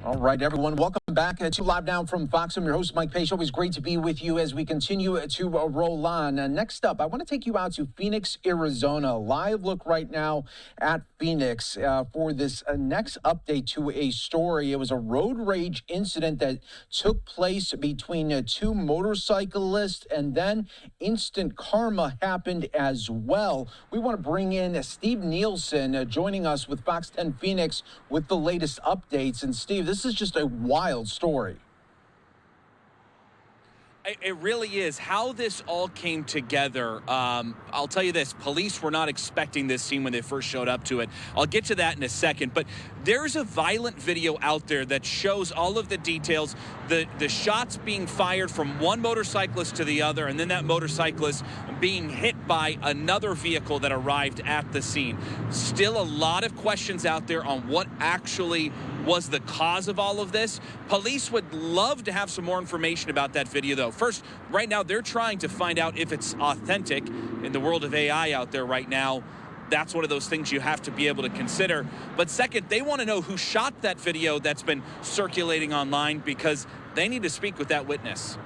All right, everyone, welcome back to Live Now from Fox. I'm your host, Mike Page. Always great to be with you as we continue to roll on. Next up, I want to take you out to Phoenix, Arizona. Live look right now at Phoenix for this next update to a story. It was a road rage incident that took place between two motorcyclists, and then instant karma happened as well. We want to bring in Steve Nielsen joining us with Fox 10 Phoenix with the latest updates. And Steve, this is just a wild story. It really is. How this all came together, I'll tell you this. Police were not expecting this scene when they first showed up to it. I'll get to that in a second. But there's a violent video out there that shows all of the details, the shots being fired from one motorcyclist to the other, and then that motorcyclist being hit by another vehicle that arrived at the scene. Still a lot of questions out there on what actually was the cause of all of this. Police would love to have some more information about that video, though. First, right now, they're trying to find out if it's authentic. In the world of AI out there right now, that's one of those things you have to be able to consider. But second, they want to know who shot that video that's been circulating online, because they need to speak with that witness.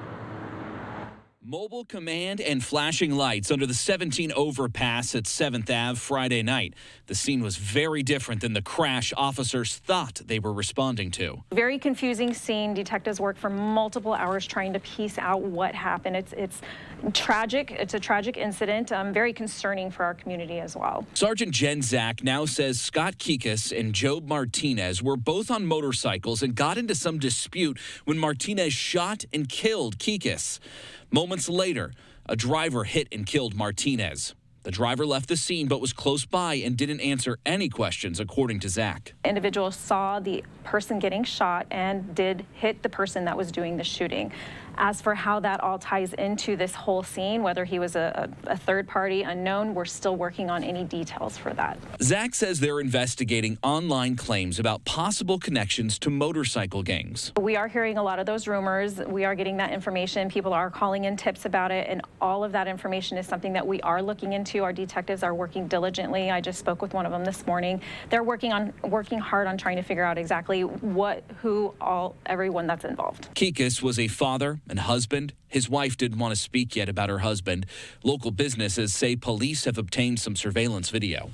Mobile command and flashing lights under the 17 overpass at 7th Ave Friday night. The scene was very different than the crash officers thought they were responding to. Very confusing scene. Detectives worked for multiple hours trying to piece out what happened. It's tragic. It's a tragic incident. Very concerning for our community as well. Sergeant Jen Zach now says Scott Kikis and Job Martinez were both on motorcycles and got into some dispute when Martinez shot and killed Kikis. Moments later, a driver hit and killed Martinez. The driver left the scene but was close by and didn't answer any questions, according to Zach. Individuals saw the person getting shot and did hit the person that was doing the shooting. As for how that all ties into this whole scene, whether he was a third party unknown, we're still working on any details for that. Zach says they're investigating online claims about possible connections to motorcycle gangs. We are hearing a lot of those rumors. We are getting that information. People are calling in tips about it, and all of that information is something that we are looking into. Our detectives are working diligently. I just spoke with one of them this morning. They're working hard on trying to figure out exactly everyone that's involved. Kikis was a father and husband. His wife didn't want to speak yet about her husband. Local businesses say police have obtained some surveillance video.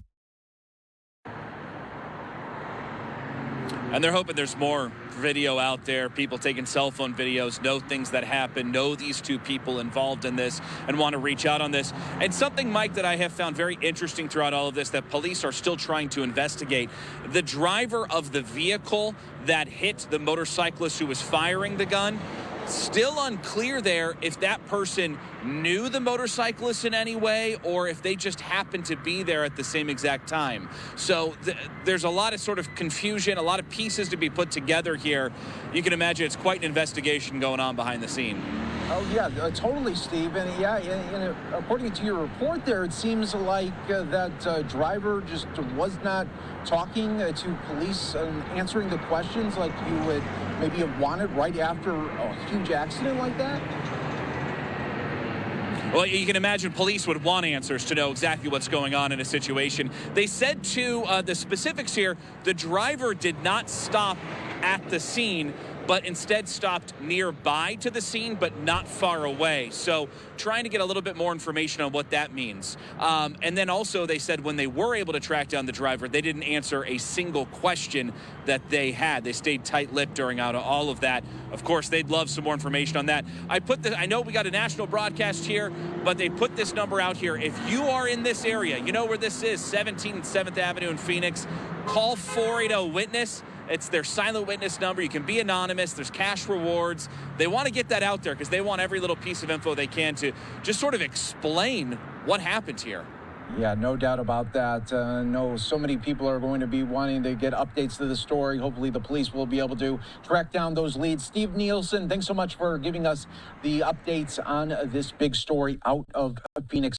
And they're hoping there's more video out there, people taking cell phone videos, know things that happen, know these two people involved in this, and want to reach out on this. And something, Mike, that I have found very interesting throughout all of this that police are still trying to investigate. The driver of the vehicle that hit the motorcyclist who was firing the gun, still unclear there if that person knew the motorcyclist in any way or if they just happened to be there at the same exact time. So there's a lot of sort of confusion, a lot of pieces to be put together here. You can imagine it's quite an investigation going on behind the scene. Oh, yeah, totally, Steve. And yeah, and according to your report there, it seems like that driver just was not talking to police and answering the questions like you would maybe have wanted right after a huge accident like that. Well, you can imagine police would want answers to know exactly what's going on in a situation. They said, too, the specifics here, the driver did not stop at the scene, but instead stopped nearby to the scene, but not far away. So trying to get a little bit more information on what that means. And then also they said when they were able to track down the driver, they didn't answer a single question that they had. They stayed tight-lipped during all of that. Of course, they'd love some more information on that. I know we got a national broadcast here, but they put this number out here. If you are in this area, you know where this is, 17th and 7th Avenue in Phoenix, call 480-WITNESS. It's their silent witness number. You can be anonymous. There's cash rewards. They want to get that out there because they want every little piece of info they can to just sort of explain what happened here. Yeah, no doubt about that. No, so many people are going to be wanting to get updates to the story. Hopefully the police will be able to track down those leads. Steve Nielsen, thanks so much for giving us the updates on this big story out of Phoenix.